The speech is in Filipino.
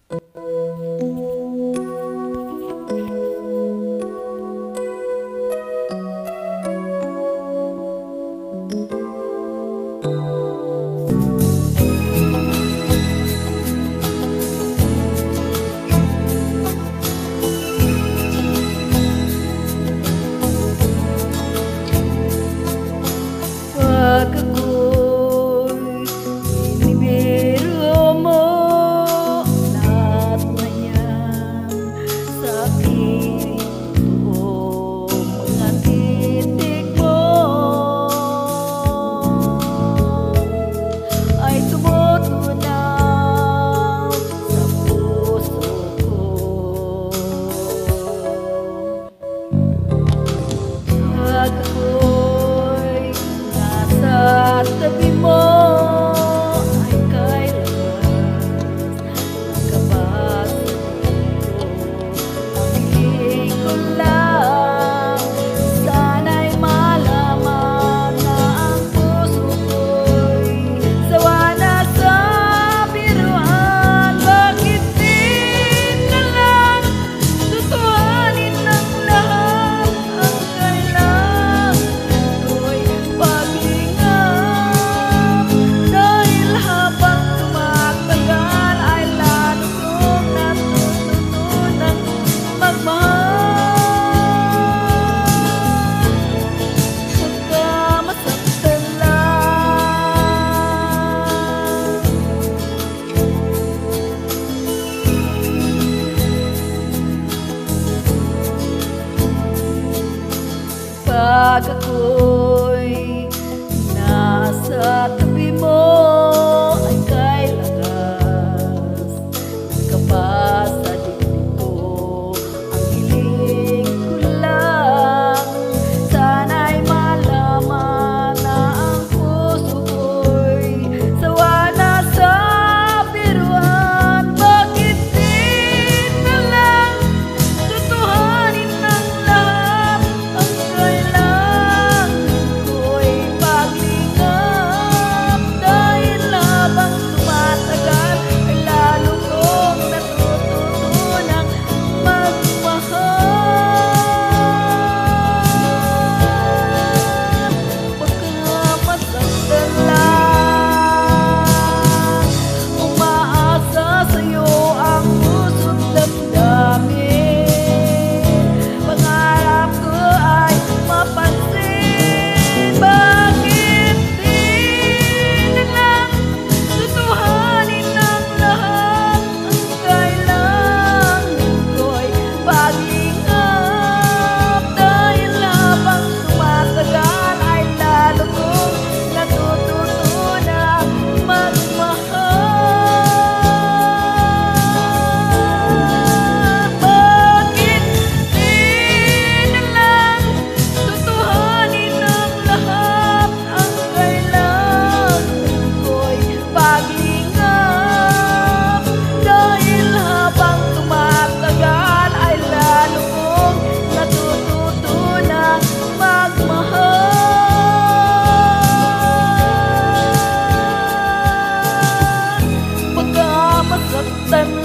Pag ako'y binibiro mo, lahat na yan sa aking totoong mga titik mo ay tumutunaw sa puso ko. Pag ako'y nasa tabi mo ay kailangan nakabasa dito. Ang hiling ko lang, sana'y malaman na ang puso ko'y sawa na sa biruan. Bakit di na lang tutuhanin ng lahat? Ang kailangan ko'y paglingap, dahil habang tumatagal ay lalo kong natututunang magmahal. Pagka masaktan lang, pag ako'y nasa tabi mo ay kailangan nakabasa dito. Ang hiling ko lang, sana'y malaman na ang puso ko'y sawa na sa biruan. Bakit di na lang tutuhanin ng lahat? Ang kailangan ko'y paglingap, dahil habang tumatagal ay lalo kong natututunang magmahal. Pagka masaktan lang, umaasa sa'yo ang puso't damdamin. Pangarap ko ay mapansin. Bakit di na lang tutuhanin ng lahat? Ang kailangan ko'y paglingap, dahil habang tumatagal ay lalo kong natututunang magmahal. Bakit di na lang tutuhanin ng lahat? Ang kailangan ko'y paglingap, dahil habang tumatagal ay lalo kong natututunang magmahal. Pagka masaktan